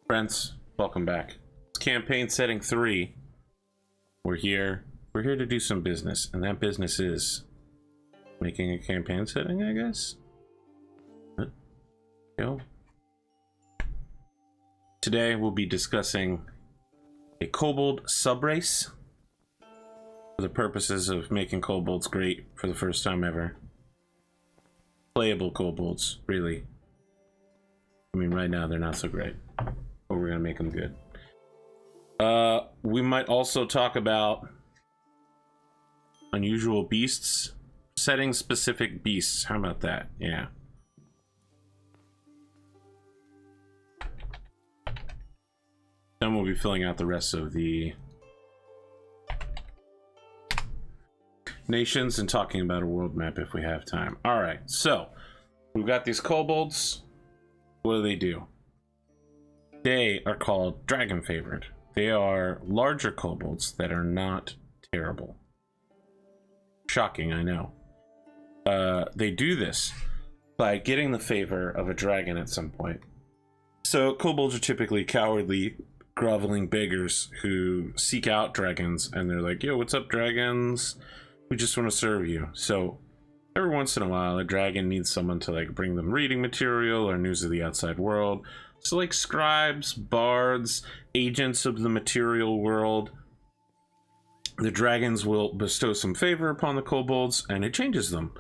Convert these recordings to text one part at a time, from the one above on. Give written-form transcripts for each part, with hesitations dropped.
Friends, welcome back. It's campaign setting 3. We're here to do some business, and that business is making a campaign setting, I guess. Go. Today we'll be discussing a Kobold SubRace for the purposes of making Kobolds great for the first time ever. Playable Kobolds, really. I mean, right now they're not so great, but we're gonna make them good. We might also talk about unusual beasts, setting specific beasts. How about that? Yeah. Then we'll be filling out the rest of the nations and talking about a world map if we have time. All right, so we've got these kobolds. What do? They are called dragon favored. They are larger kobolds that are not terrible. Shocking, I know. They do this by getting the favor of a dragon at some point. So kobolds are typically cowardly, groveling beggars who seek out dragons, and they're like, yo, what's up, dragons? We just want to serve you. So every once in a while, a dragon needs someone to like bring them reading material or news of the outside world. So like scribes, bards, agents of the material world, the dragons will bestow some favor upon the kobolds, and it changes them.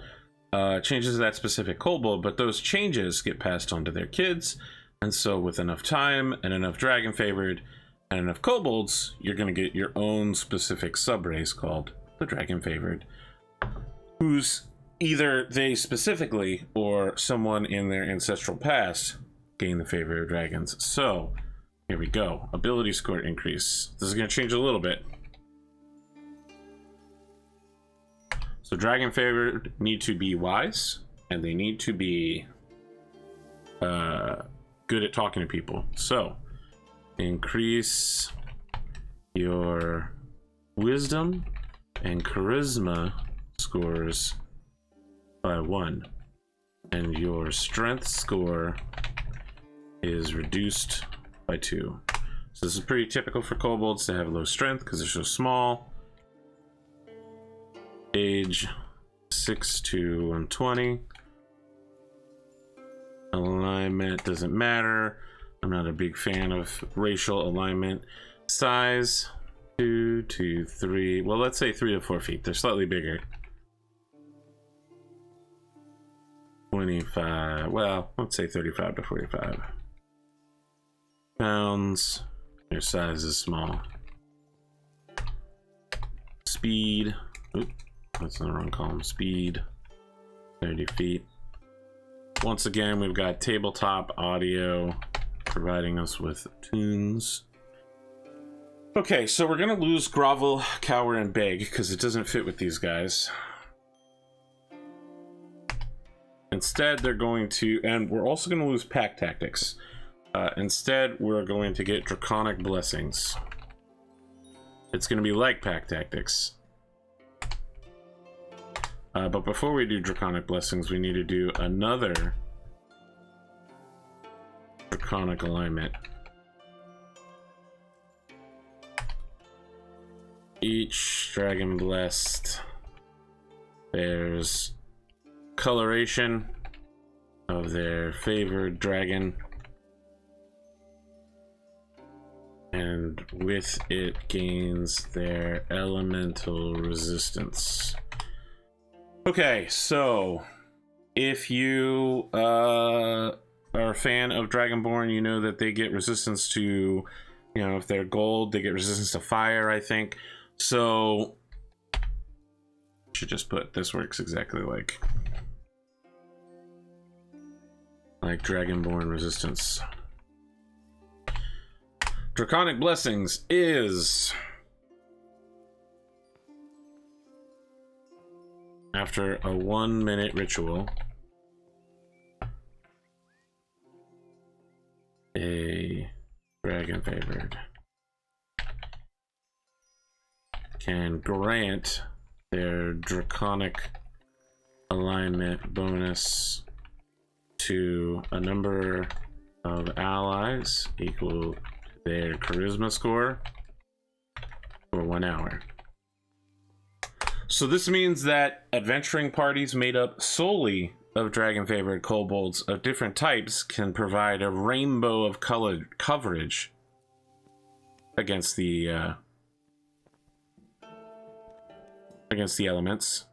Changes that specific kobold, but those changes get passed on to their kids. And so with enough time and enough dragon favored and enough kobolds, you're going to get your own specific subrace called the dragon favored, who's either they specifically or someone in their ancestral past gain the favor of dragons. So here we go. Ability score increase. This is going to change a little bit. So dragon favored need to be wise, and they need to be good at talking to people. So increase your wisdom and charisma scores by 1, and your strength score is reduced by 2. So this is pretty typical for kobolds to have low strength because they're so small. Age 6 to 120. Alignment doesn't matter. I'm not a big fan of racial alignment. Size 2 to 3. Well, let's say 3 to 4 feet. They're slightly bigger. 25. Well, let's say 35 to 45 pounds. Your size is small. Speed. Oop, that's in the wrong column. Speed 30 feet. Once again, we've got tabletop audio providing us with tunes. Okay, so we're gonna lose grovel, cower, and beg because it doesn't fit with these guys. Instead, they're going to, and we're also going to lose pack tactics. Instead, we're going to get Draconic Blessings. It's going to be like pack tactics. But before we do Draconic Blessings, we need to do another Draconic alignment. Each dragon blessed bears coloration of their favored dragon, and with it gains their elemental resistance. Okay, so if you are a fan of Dragonborn, you know that they get resistance to, you know, if they're gold, they get resistance to fire, I think. So should just put this works exactly like Dragonborn resistance. Draconic Blessings is after a 1-minute ritual, a dragon favored can grant their draconic alignment bonus to a number of allies equal to their charisma score for 1 hour. So this means that adventuring parties made up solely of dragon-favored kobolds of different types can provide a rainbow of colored coverage against the elements.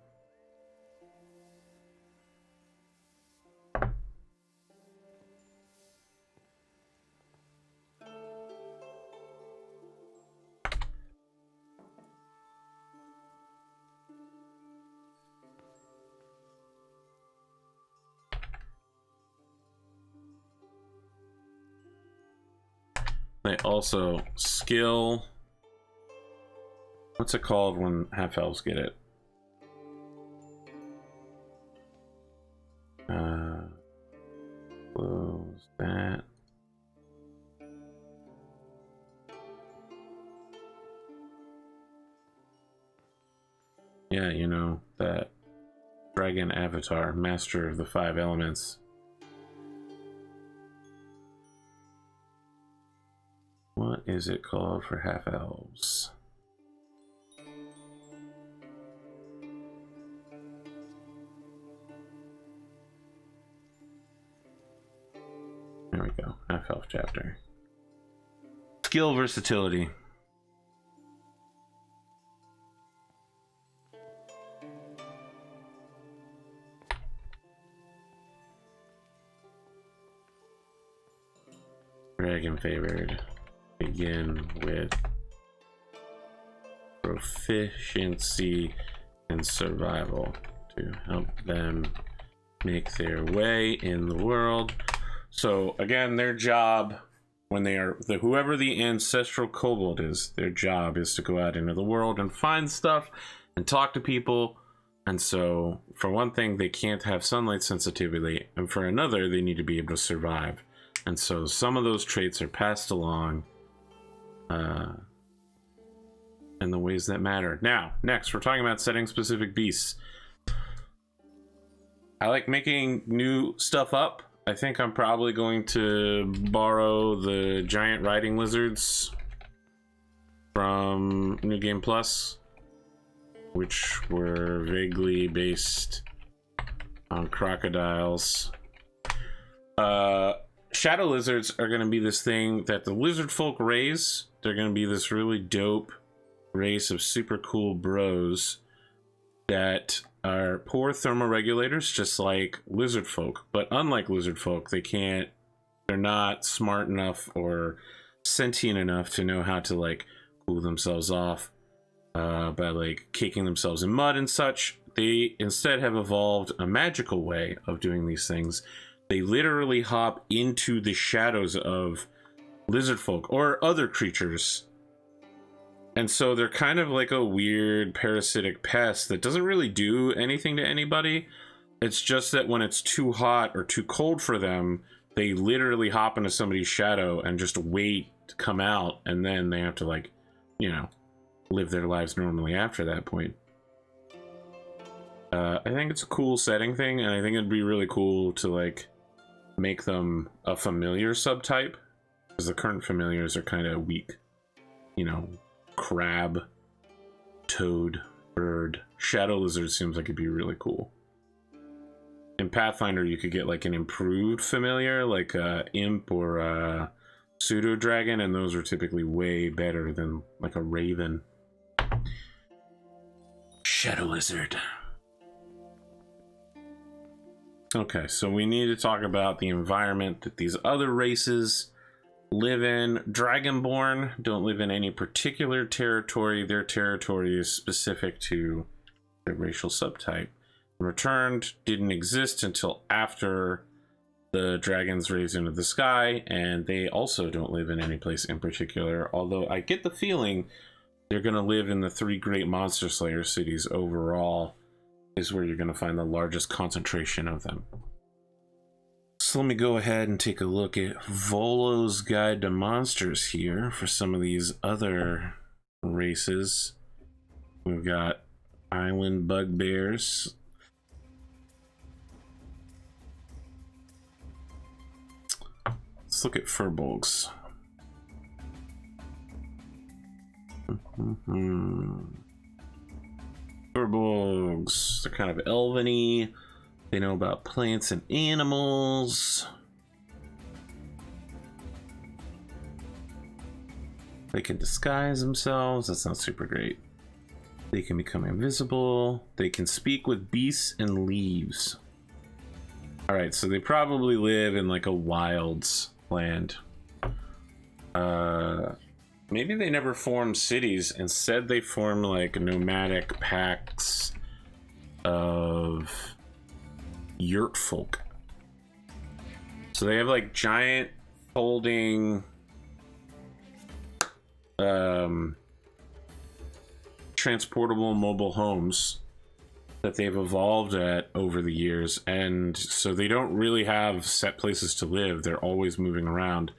They also skill. What's it called when half elves get it? Close that. Yeah, you know, that dragon avatar, master of the 5 elements. What is it called for half elves? There we go, half elf chapter. Skill versatility. Dragon favored. Begin with proficiency and survival to help them make their way in the world. So again, their job when they are whoever the ancestral kobold is, their job is to go out into the world and find stuff and talk to people. And so for one thing, they can't have sunlight sensitivity, and for another, they need to be able to survive. And so some of those traits are passed along in the ways that matter. Now, next, we're talking about setting specific beasts. I like making new stuff up. I think I'm probably going to borrow the giant riding lizards from New Game Plus, which were vaguely based on crocodiles. Shadow lizards are going to be this thing that the lizard folk raise. They're going to be this really dope race of super cool bros that are poor thermoregulators, just like lizard folk. But unlike lizard folk, they're not smart enough or sentient enough to know how to like cool themselves off by like caking themselves in mud and such. They instead have evolved a magical way of doing these things. They literally hop into the shadows of lizard folk or other creatures. And so they're kind of like a weird parasitic pest that doesn't really do anything to anybody. It's just that when it's too hot or too cold for them, they literally hop into somebody's shadow and just wait to come out. And then they have to, like, you know, live their lives normally after that point. I think it's a cool setting thing, and I think it'd be really cool to, like, make them a familiar subtype, because the current familiars are kind of weak. You know, crab, toad, bird. Shadow lizard seems like it'd be really cool. In Pathfinder, you could get like an improved familiar, like a imp or a pseudo dragon, and those are typically way better than like a raven. Shadow lizard. Okay, so we need to talk about the environment that these other races live in. Dragonborn don't live in any particular territory. Their territory is specific to their racial subtype. Returned didn't exist until after the dragons raised into the sky, and they also don't live in any place in particular, although I get the feeling they're going to live in the 3 great monster slayer cities overall is where you're going to find the largest concentration of them. So let me go ahead and take a look at Volo's Guide to Monsters here for some of these other races. We've got island bugbears. Let's look at furbolgs. Furbolgs, they're kind of elven-y. They know about plants and animals. They can disguise themselves. That's not super great. They can become invisible. They can speak with beasts and leaves. Alright, so they probably live in like a wilds land. Maybe they never formed cities. Instead, they form like nomadic packs of yurt folk. So they have like giant folding transportable mobile homes that they've evolved at over the years, and so they don't really have set places to live. They're always moving around.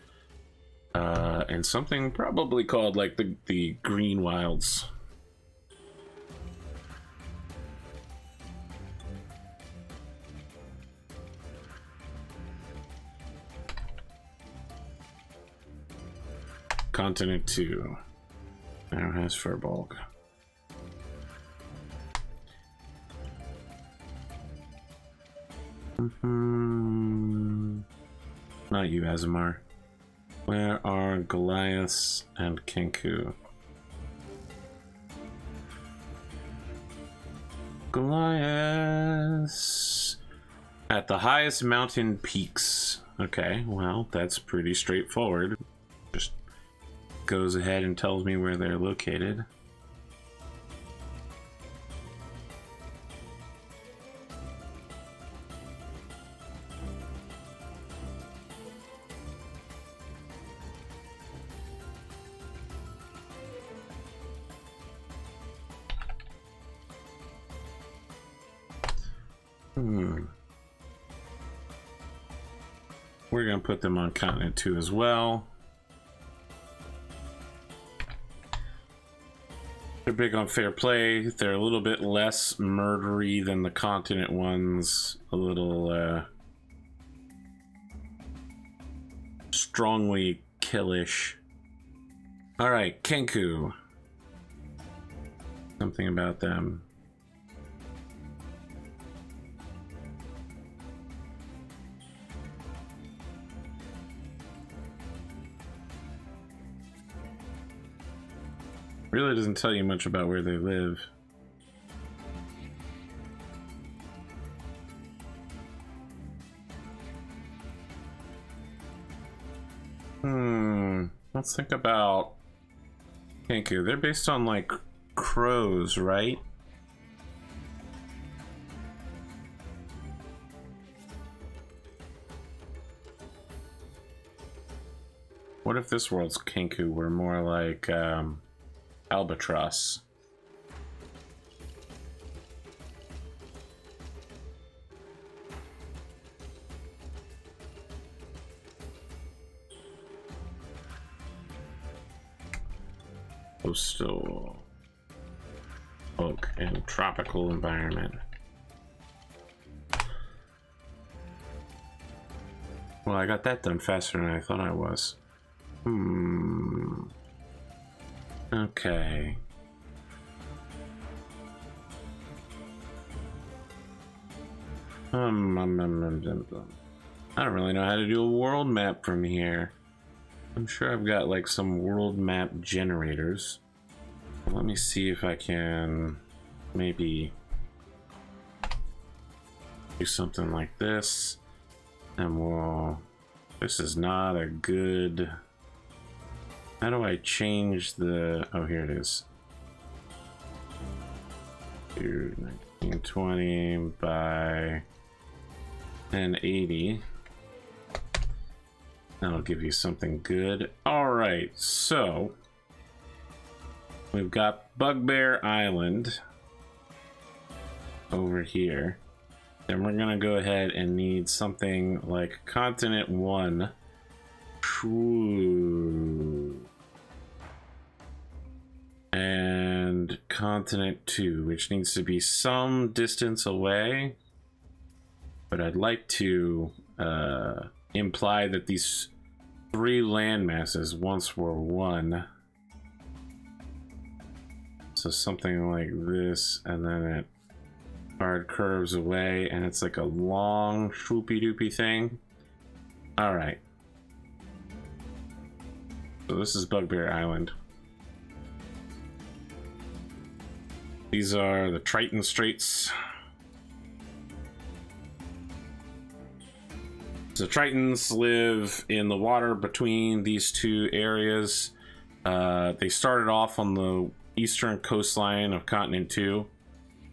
And something probably called like the Green Wilds. Continent 2 now has Furbolg. Not you, Azamar. Where are Goliath and Kenku? Goliath at the highest mountain peaks. Okay, well, that's pretty straightforward. Just goes ahead and tells me where they're located. We're gonna put them on continent 2 as well. They're big on fair play. They're a little bit less murdery than the continent ones. A little strongly killish. All right, Kenku. Something about them. Really doesn't tell you much about where they live. Let's think about Kenku. They're based on like crows, right? What if this world's Kenku were more like albatross? Coastal oak and tropical environment. Well, I got that done faster than I thought I was. Okay. I don't really know how to do a world map from here. I'm sure I've got like some world map generators. Let me see if I can maybe do something like this. And we'll... This is not a good... How do I change the... Oh, here it is. To 1920 by 1080. That'll give you something good. Alright, so... We've got Bugbear Island over here. Then we're gonna go ahead and need something like Continent 1. And Continent 2, which needs to be some distance away. But I'd like to imply that these 3 land masses once were 1. So something like this, and then it hard curves away, and it's like a long swoopy doopy thing. All right. So this is Bugbear Island. These are the Triton Straits. So Tritons live in the water between these 2 areas. They started off on the eastern coastline of Continent 2,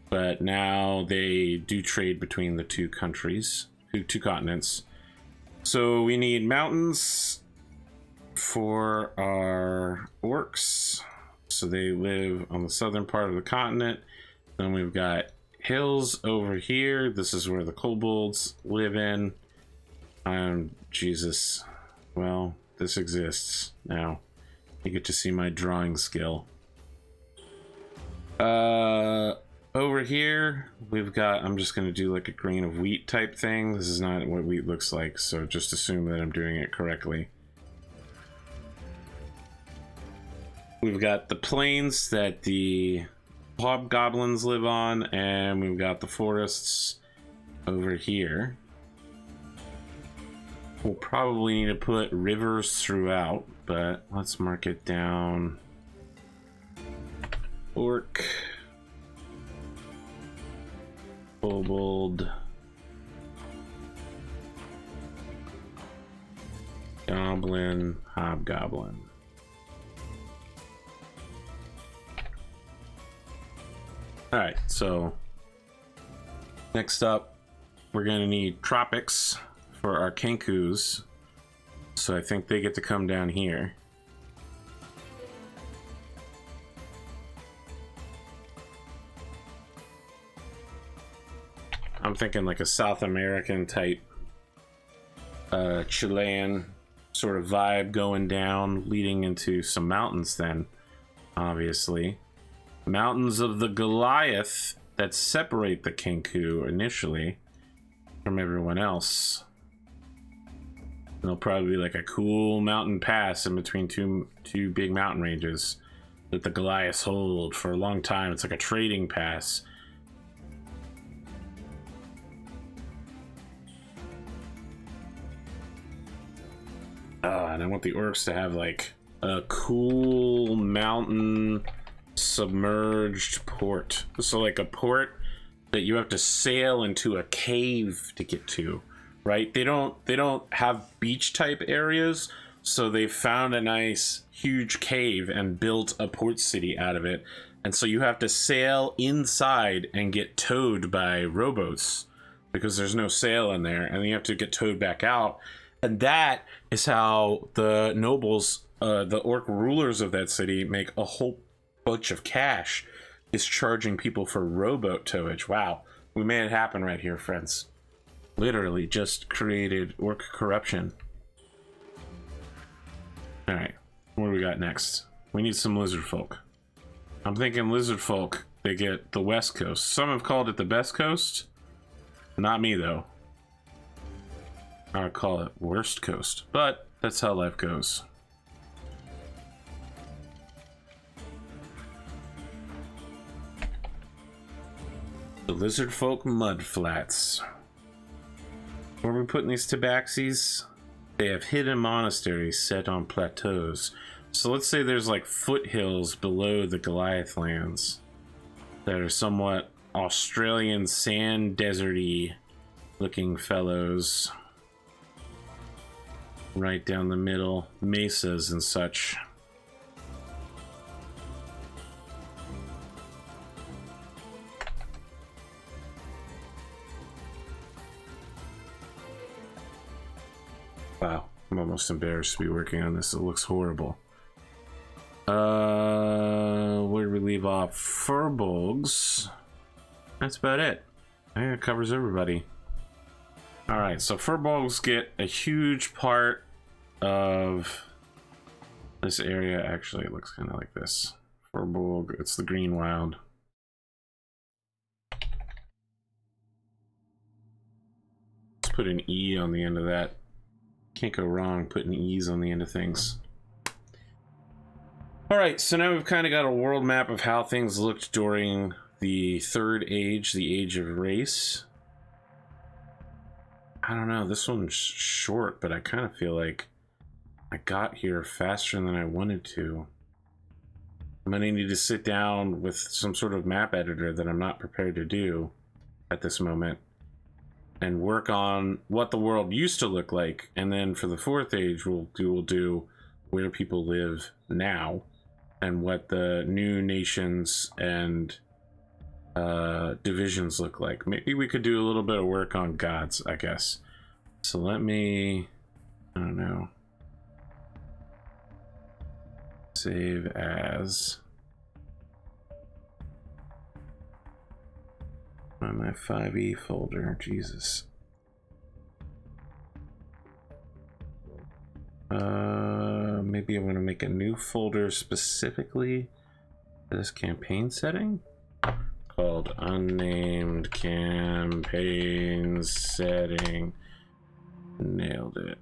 but now they do trade between the 2 countries, 2 continents. So we need mountains for our orcs. So they live on the southern part of the continent. Then we've got hills over here. This is where the kobolds live in. Jesus. Well, this exists now. You get to see my drawing skill. Over here, we've got, I'm just going to do like a grain of wheat type thing. This is not what wheat looks like, so just assume that I'm doing it correctly. We've got the plains that the hobgoblins live on, and we've got the forests over here. We'll probably need to put rivers throughout, but let's mark it down. Orc, kobold, goblin, hobgoblin. All right, so next up, we're gonna need tropics for our Kenkus. So I think they get to come down here. I'm thinking like a South American type Chilean sort of vibe going down, leading into some mountains then, obviously. Mountains of the Goliath that separate the Kenku initially from everyone else. There'll probably be like a cool mountain pass in between two big mountain ranges that the Goliaths hold for a long time. It's like a trading pass. And I want the orcs to have like a cool mountain submerged port. So like a port that you have to sail into a cave to get to, right? They don't have beach type areas, so they found a nice huge cave and built a port city out of it. And so you have to sail inside and get towed by rowboats because there's no sail in there, and then you have to get towed back out. And that is how the nobles, the orc rulers of that city, make a whole bunch of cash, is charging people for rowboat towage. Wow, we made it happen right here, friends. Literally just created orc corruption. All right, what do we got next? We need some lizard folk. I'm thinking lizard folk, they get the west coast. Some have called it the best coast. Not me, though. I would call it worst coast, but that's how life goes. The lizard folk mud flats. Where are we putting these tabaxis? They have hidden monasteries set on plateaus. So let's say there's like foothills below the Goliath lands that are somewhat Australian sand deserty looking fellows. Right down the middle, mesas and such. Wow, I'm almost embarrassed to be working on this. It looks horrible. Where do we leave off? Furbolgs. That's about it. I think it covers everybody. Alright, so furbolgs get a huge part of this area. Actually, it looks kind of like this. Furbolg, it's the green wild. Let's put an E on the end of that. Can't go wrong putting E's on the end of things. All right, so now we've kind of got a world map of how things looked during the Third Age, the Age of Race. I don't know, this one's short, but I kind of feel like I got here faster than I wanted to. I'm gonna need to sit down with some sort of map editor that I'm not prepared to do at this moment and work on what the world used to look like, and then for the Fourth Age we'll do where people live now and what the new nations and divisions look like. Maybe we could do a little bit of work on gods, I guess. So let me, I don't know, save as on my 5e folder. Jesus. Maybe I'm gonna make a new folder specifically for this campaign setting called Unnamed Campaign Setting. Nailed it.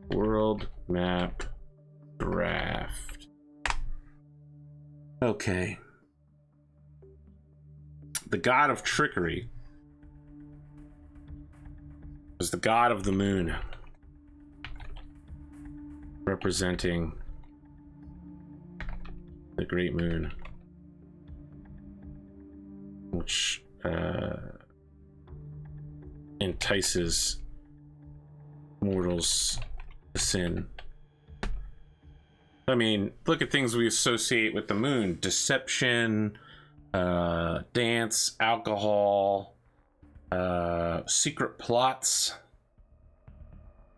World Map Draft. Okay. The god of trickery was the god of the moon, representing the great moon, which entices mortals to sin. I mean, look at things we associate with the moon: deception, dance, alcohol, secret plots.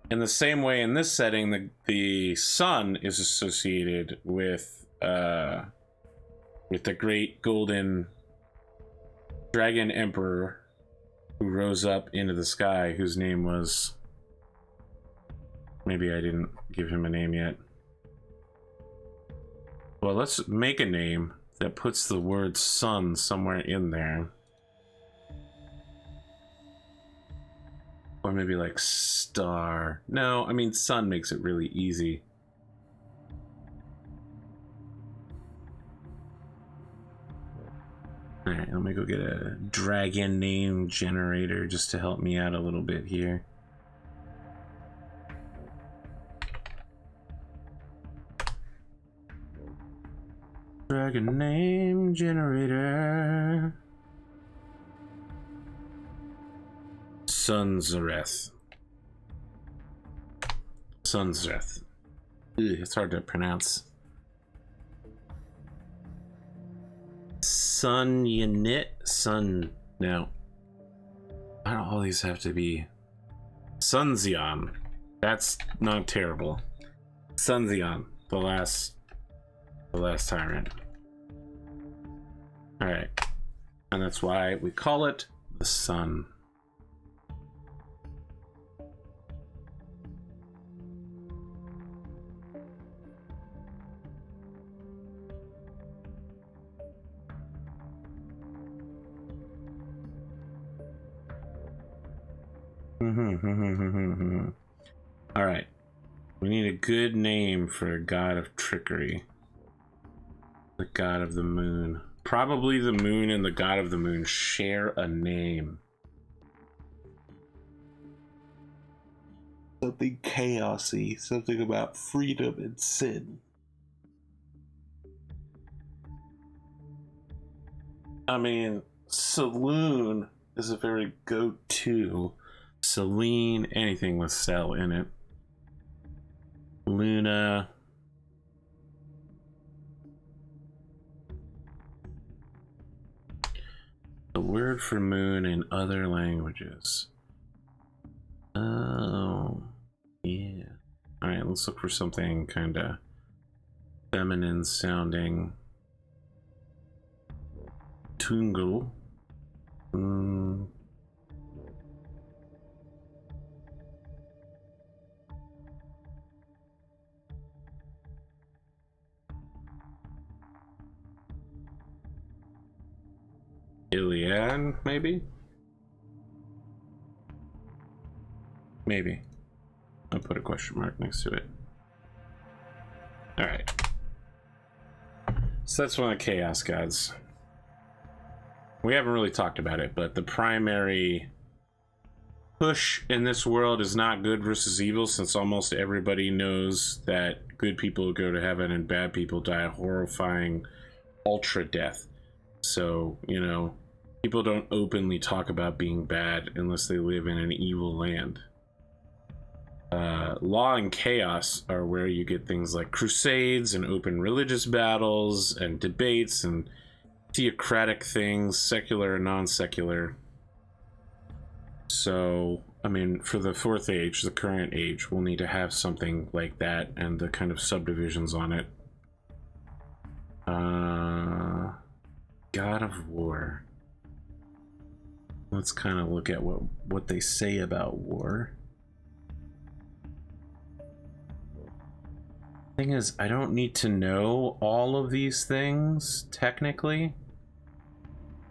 In the same way, in this setting, the sun is associated with the great golden dragon emperor who rose up into the sky, whose name was, maybe I didn't give him a name yet. Well, let's make a name that puts the word sun somewhere in there. Or maybe like star. No, I mean sun makes it really easy. Alright, let me go get a dragon name generator just to help me out a little bit here. Dragon name generator. Sunzareth. Sunzareth. It's hard to pronounce. Sun Unit. Sun. No. Why do all these have to be Sunzion? That's not terrible. Sunzion, the last tyrant. Alright. And that's why we call it the sun. All right, we need a good name for a god of trickery. The god of the moon. Probably the moon and the god of the moon share a name. Something chaosy, something about freedom and sin. I mean, saloon is a very go-to. Celine, anything with cell in it. Luna. The word for moon in other languages. Oh, yeah. All right, let's look for something kind of feminine sounding. Tungle. Iliad, maybe? Maybe. I'll put a question mark next to it. Alright. So that's one of the Chaos Gods. We haven't really talked about it, but the primary push in this world is not good versus evil, since almost everybody knows that good people go to heaven and bad people die a horrifying ultra death. So, you know, people don't openly talk about being bad unless they live in an evil land. Law and chaos are where you get things like crusades and open religious battles and debates and theocratic things, secular and non-secular. So, I mean, for the fourth age, the current age, we'll need to have something like that and the kind of subdivisions on it. God of War. Let's kind of look at what they say about war. Thing is, I don't need to know all of these things, technically.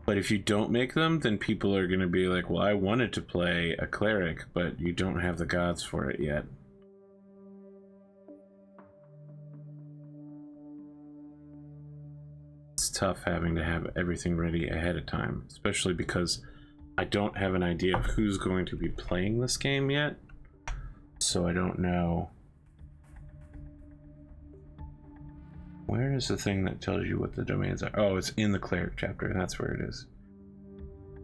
But if you don't make them, then people are going to be like, well, I wanted to play a cleric, but you don't have the gods for it yet. It's tough having to have everything ready ahead of time, especially because I don't have an idea of who's going to be playing this game yet. So I don't know. Where is the thing that tells you what the domains are? Oh, it's in the cleric chapter. That's where it is.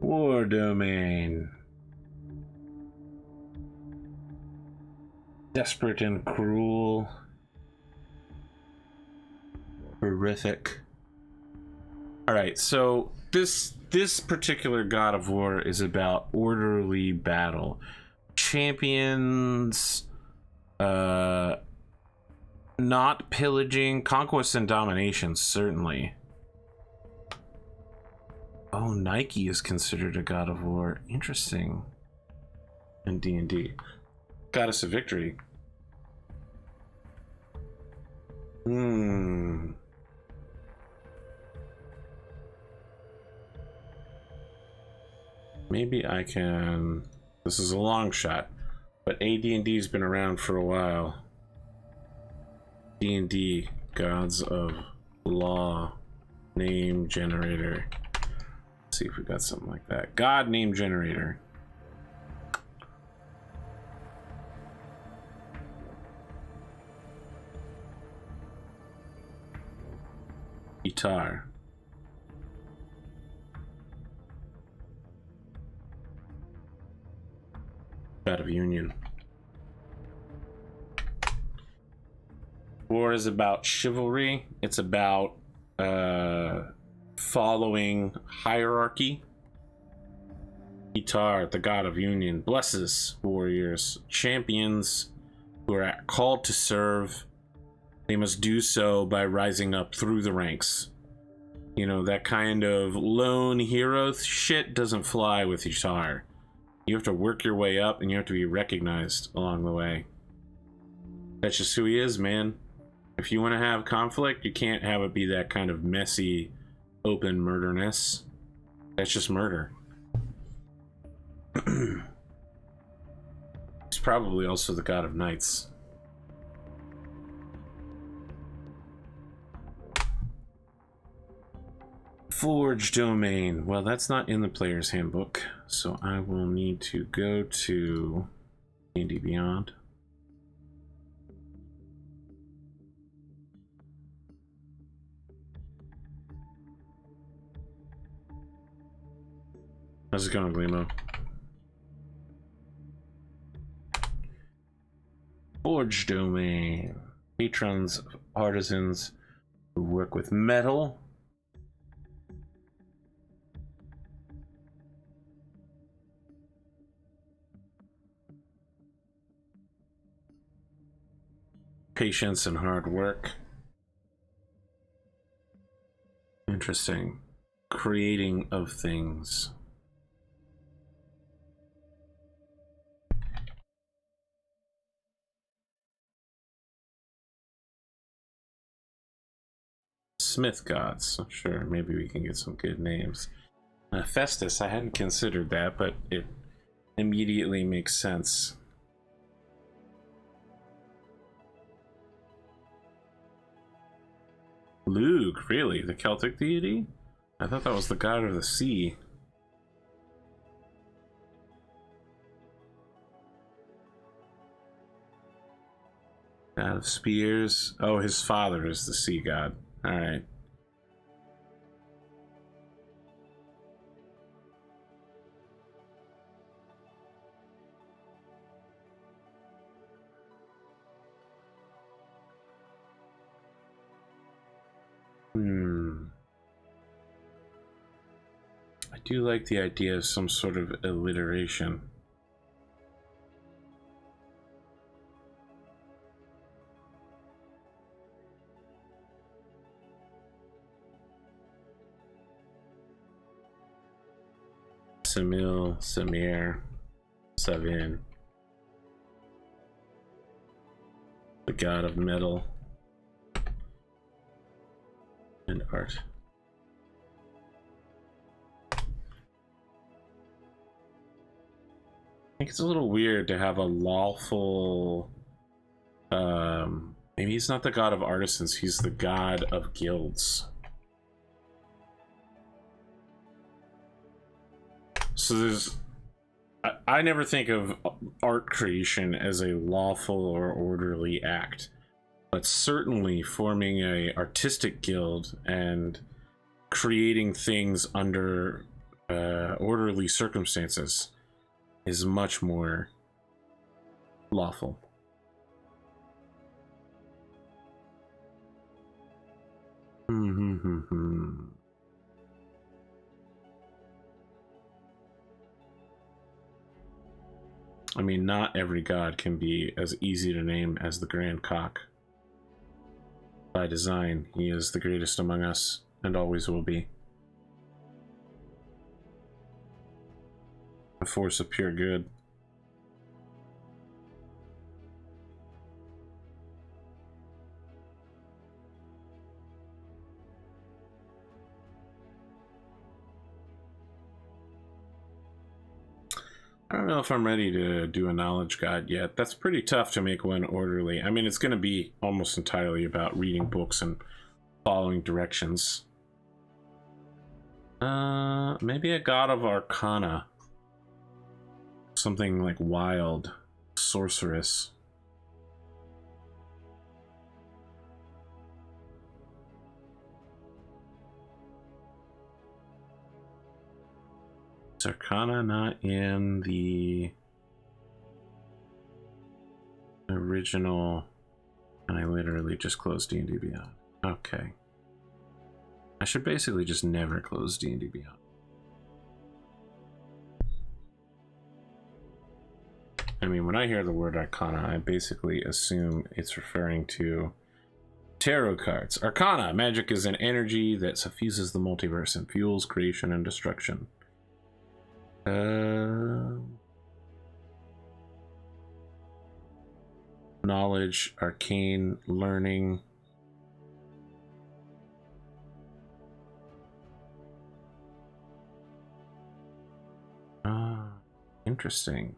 War domain. Desperate and cruel. Horrific. Alright, so this particular God of War is about orderly battle. Champions, not pillaging, conquest and domination, certainly. Oh, Nike is considered a God of War. Interesting. In D&D. Goddess of Victory. Maybe I can... This is a long shot, but AD&D's been around for a while. D&D, Gods of Law, Name Generator. Let's see if we got something like that. God Name Generator. Guitar. God of Union. War is about chivalry. It's about following hierarchy. Guitar, the God of Union, blesses warriors, champions who are called to serve. They must do so by rising up through the ranks. You know, that kind of lone hero shit doesn't fly with guitar. You have to work your way up and you have to be recognized along the way. That's just who he is, man. If you want to have conflict, you can't have it be that kind of messy, open murderness. That's just murder. He's probably also the God of Knights. Forge domain. Well, that's not in the player's handbook, so I will need to go to D&D Beyond. How's it going, Glimo? Forge domain. Patrons, artisans who work with metal. Patience and hard work. Interesting. Creating of things. Smith gods. Sure, maybe we can get some good names. Festus, I hadn't considered that, but it immediately makes sense. Luke, really? The Celtic deity? I thought that was the god of the sea. God of spears. Oh, his father is the sea god. Alright. I do like the idea of some sort of alliteration. Samil, Samir, Savin. The god of metal and art. I think it's a little weird to have a lawful, maybe he's not the god of artisans, he's the god of guilds. So there's, I never think of art creation as a lawful or orderly act, but certainly forming a artistic guild and creating things under orderly circumstances is much more lawful. I mean, not every god can be as easy to name as the Grand Cock. By design, he is the greatest among us, and always will be. A force of pure good. I don't know if I'm ready to do a knowledge god yet. That's pretty tough to make one orderly. I mean, it's going to be almost entirely about reading books and following directions. Maybe a god of arcana. Something like wild, sorceress. Is arcana not in the original? And I literally just closed D&D Beyond. Okay. I should basically just never close D&D Beyond. I mean, when I hear the word arcana, I basically assume it's referring to tarot cards. Arcana, magic is an energy that suffuses the multiverse and fuels creation and destruction. Knowledge, arcane, learning. Interesting.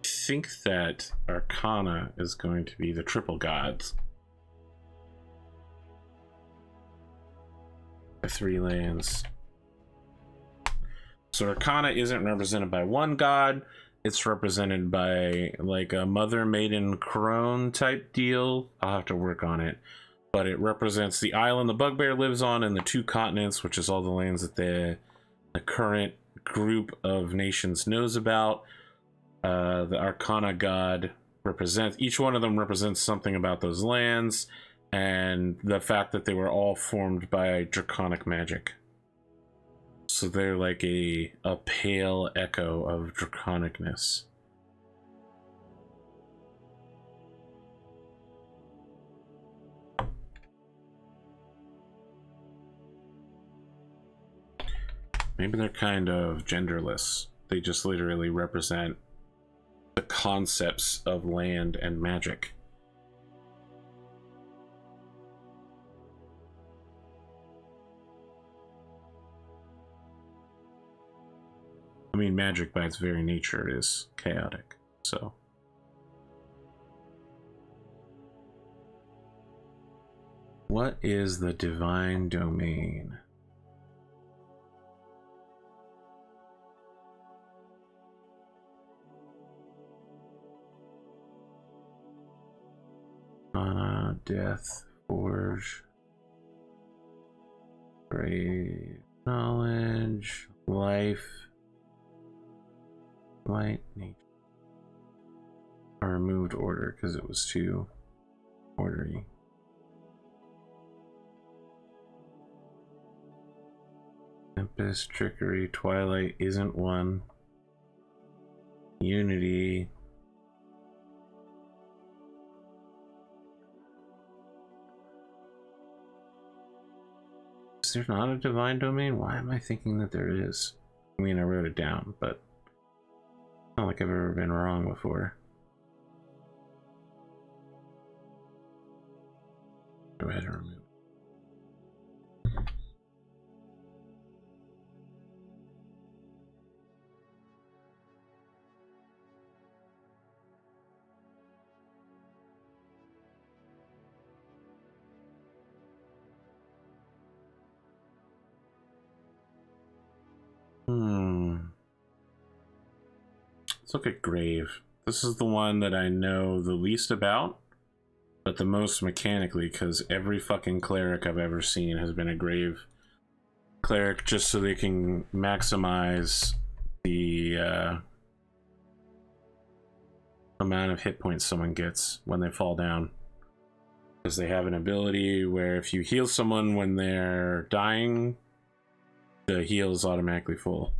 I think that arcana is going to be the triple gods. The 3 lands. So arcana isn't represented by one god, it's represented by like a mother maiden crone type deal. I'll have to work on it, but it represents the island the bugbear lives on and the 2 continents, which is all the lands that the current group of nations knows about. The arcana god represents, each one of them represents something about those lands and the fact that they were all formed by draconic magic. So they're like a pale echo of draconicness. Maybe they're kind of genderless. They just literally represent the concepts of land and magic. I mean, magic by its very nature is chaotic, so. What is the divine domain? Death, Forge, Grave, Knowledge, Life, Light, Nature. I removed Order because it was too ordery. Tempest, Trickery, Twilight isn't one. Unity. Is there not a divine domain? Why am I thinking that there is? I mean, I wrote it down, but it's not like I've ever been wrong before. Go ahead and remove. Let's look at Grave. This is the one that I know the least about, but the most mechanically, because every fucking cleric I've ever seen has been a Grave cleric, just so they can maximize the amount of hit points someone gets when they fall down. Because they have an ability where if you heal someone when they're dying, the heal is automatically full.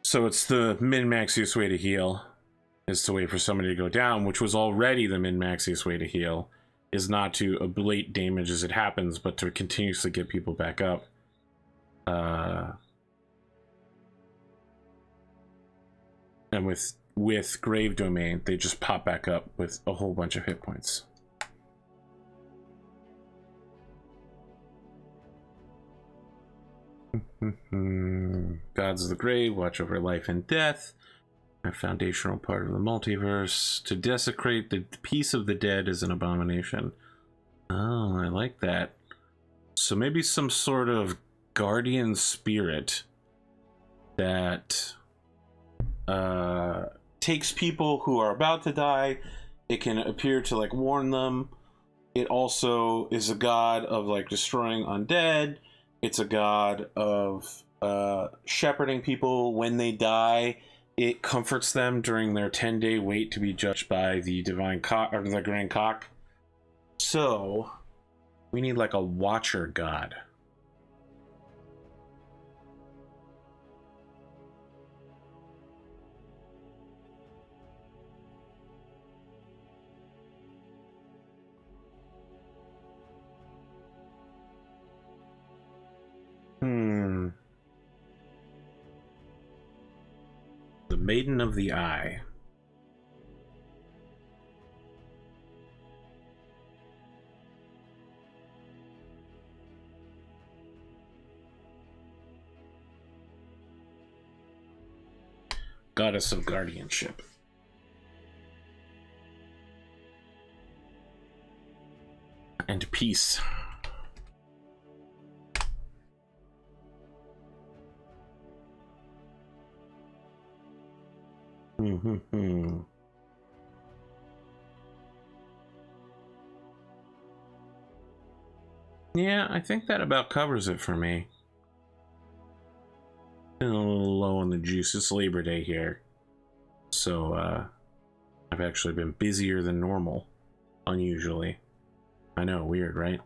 So it's the min-maxiest way to heal, is to wait for somebody to go down, which was already the min-maxiest way to heal, is not to ablate damage as it happens, but to continuously get people back up. And with Grave Domain, they just pop back up with a whole bunch of hit points. Gods of the Grave, watch over life and death. A foundational part of the multiverse. To desecrate the peace of the dead is an abomination. Oh, I like that. So maybe some sort of guardian spirit that takes people who are about to die. It can appear to like warn them. It also is a god of like destroying undead. It's a god of shepherding people when they die. It comforts them during their 10-day wait to be judged by the divine cock or the grand cock. So we need like a watcher god. The Maiden of the Eye. Goddess of Guardianship. And peace. Yeah, I think that about covers it for me. Been a little low on the juice. It's Labor Day here, so I've actually been busier than normal, unusually. I know, weird, right?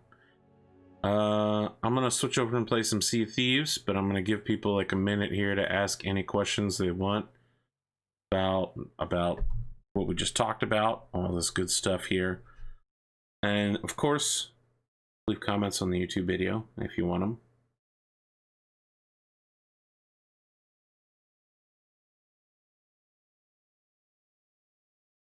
I'm gonna switch over and play some Sea of Thieves, but I'm gonna give people like a minute here to ask any questions they want about what we just talked about, all this good stuff here. And of course, leave comments on the YouTube video if you want them.